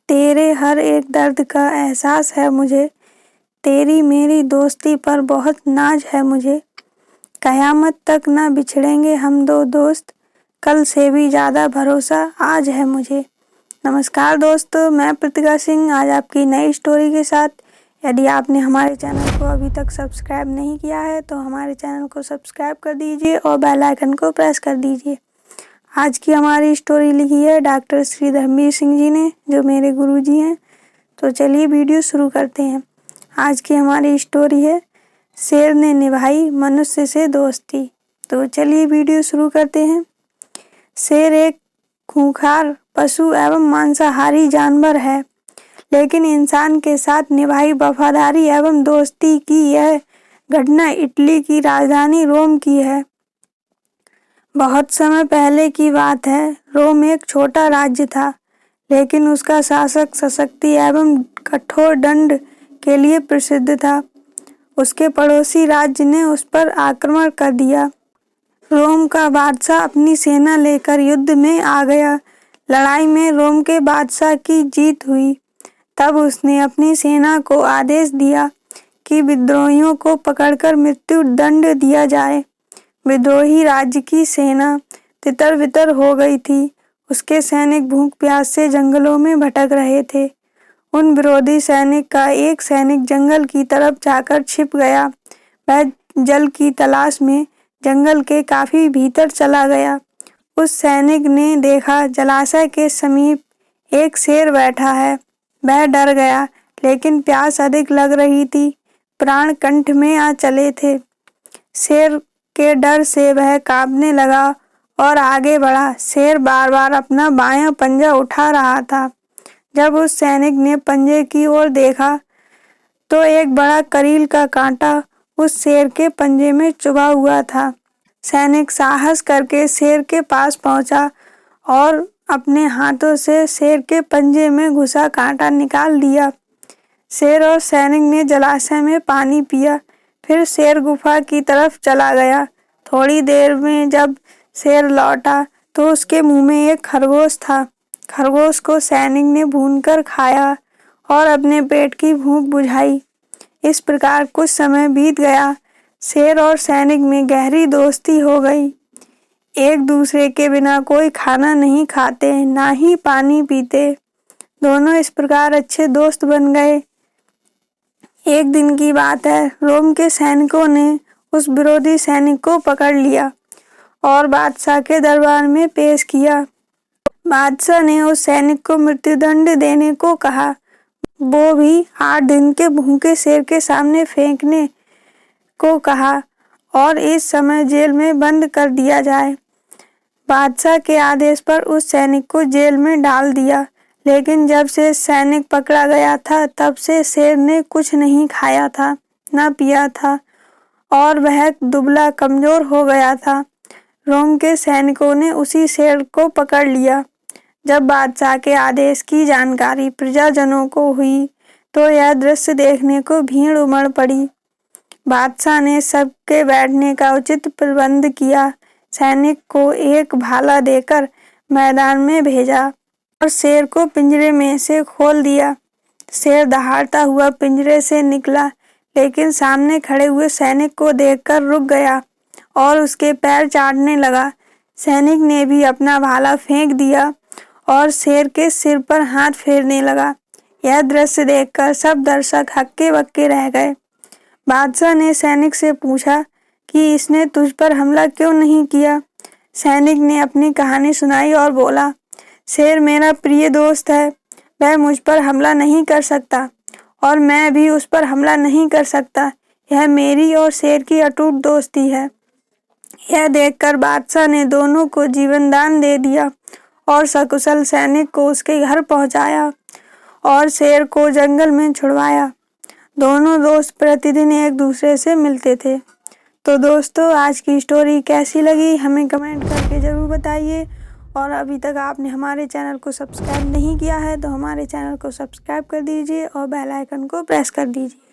तेरे हर एक दर्द का एहसास है मुझे, तेरी मेरी दोस्ती पर बहुत नाज है मुझे। कयामत तक ना बिछड़ेंगे हम दो दोस्त, कल से भी ज़्यादा भरोसा आज है मुझे। नमस्कार दोस्तों, मैं प्रतिका सिंह आज आपकी नई स्टोरी के साथ। यदि आपने हमारे चैनल को अभी तक सब्सक्राइब नहीं किया है तो हमारे चैनल को सब्सक्राइब कर दीजिए और बेल आइकन को प्रेस कर दीजिए। आज की हमारी स्टोरी लिखी है डॉक्टर श्री धर्मवीर सिंह जी ने, जो मेरे गुरुजी हैं। तो चलिए वीडियो शुरू करते हैं। आज की हमारी स्टोरी है शेर ने निभाई मनुष्य से दोस्ती। तो चलिए वीडियो शुरू करते हैं। शेर एक खूंखार पशु एवं मांसाहारी जानवर है, लेकिन इंसान के साथ निभाई वफादारी एवं दोस्ती की यह घटना इटली की राजधानी रोम की है। बहुत समय पहले की बात है। रोम एक छोटा राज्य था, लेकिन उसका शासक सशक्ति एवं कठोर दंड के लिए प्रसिद्ध था। उसके पड़ोसी राज्य ने उस पर आक्रमण कर दिया। रोम का बादशाह अपनी सेना लेकर युद्ध में आ गया। लड़ाई में रोम के बादशाह की जीत हुई। तब उसने अपनी सेना को आदेश दिया कि विद्रोहियों को पकड़कर मृत्यु दंड दिया जाए। विद्रोही राज्य की सेना तितर-बितर हो गई थी। उसके सैनिक भूख प्यास से जंगलों में भटक रहे थे। उन विरोधी सैनिक का एक सैनिक जंगल की तरफ जाकर छिप गया। वह जल की तलाश में जंगल के काफी भीतर चला गया। उस सैनिक ने देखा जलाशय के समीप एक शेर बैठा है। वह डर गया, लेकिन प्यास अधिक लग रही थी। प्राण कंठ में आ चले थे। शेर के डर से वह कांपने लगा और आगे बढ़ा। शेर बार बार अपना बायां पंजा उठा रहा था। जब उस सैनिक ने पंजे की ओर देखा तो एक बड़ा करील का कांटा उस शेर के पंजे में चुभा हुआ था। सैनिक साहस करके शेर के पास पहुंचा और अपने हाथों से शेर के पंजे में घुसा कांटा निकाल दिया। शेर और सैनिक ने जलाशय में पानी पिया। फिर शेर गुफा की तरफ चला गया। थोड़ी देर में जब शेर लौटा तो उसके मुंह में एक खरगोश था। खरगोश को सैनिक ने भूनकर खाया और अपने पेट की भूख बुझाई। इस प्रकार कुछ समय बीत गया। शेर और सैनिक में गहरी दोस्ती हो गई। एक दूसरे के बिना कोई खाना नहीं खाते, ना ही पानी पीते। दोनों इस प्रकार अच्छे दोस्त बन गए। एक दिन की बात है। रोम के सैनिकों ने उस विरोधी सैनिक को पकड़ लिया और बादशाह के दरबार में पेश किया। बादशाह ने उस सैनिक को मृत्युदंड देने को कहा, वो भी 8 दिन के भूखे शेर के सामने फेंकने को कहा और इस समय जेल में बंद कर दिया जाए। बादशाह के आदेश पर उस सैनिक को जेल में डाल दिया। लेकिन जब से सैनिक पकड़ा गया था, तब से शेर ने कुछ नहीं खाया था, न पिया था और वह दुबला कमजोर हो गया था। रोम के सैनिकों ने उसी शेर को पकड़ लिया। जब बादशाह के आदेश की जानकारी प्रजाजनों को हुई तो यह दृश्य देखने को भीड़ उमड़ पड़ी। बादशाह ने सबके बैठने का उचित प्रबंध किया। सैनिक को एक भाला देकर मैदान में भेजा और शेर को पिंजरे में से खोल दिया। शेर दहाड़ता हुआ पिंजरे से निकला, लेकिन सामने खड़े हुए सैनिक को देखकर रुक गया और उसके पैर चाटने लगा। सैनिक ने भी अपना भाला फेंक दिया और शेर के सिर पर हाथ फेरने लगा। यह दृश्य देखकर सब दर्शक हक्के बक्के रह गए। बादशाह ने सैनिक से पूछा कि इसने तुझ पर हमला क्यों नहीं किया। सैनिक ने अपनी कहानी सुनाई और बोला, शेर मेरा प्रिय दोस्त है। वह मुझ पर हमला नहीं कर सकता और मैं भी उस पर हमला नहीं कर सकता। यह मेरी और शेर की अटूट दोस्ती है। यह देखकर बादशाह ने दोनों को जीवन दान दे दिया और सकुशल सैनिक को उसके घर पहुंचाया और शेर को जंगल में छुड़वाया। दोनों दोस्त प्रतिदिन एक दूसरे से मिलते थे। तो दोस्तों, आज की स्टोरी कैसी लगी हमें कमेंट करके ज़रूर बताइए। और अभी तक आपने हमारे चैनल को सब्सक्राइब नहीं किया है तो हमारे चैनल को सब्सक्राइब कर दीजिए और बेल आइकन को प्रेस कर दीजिए।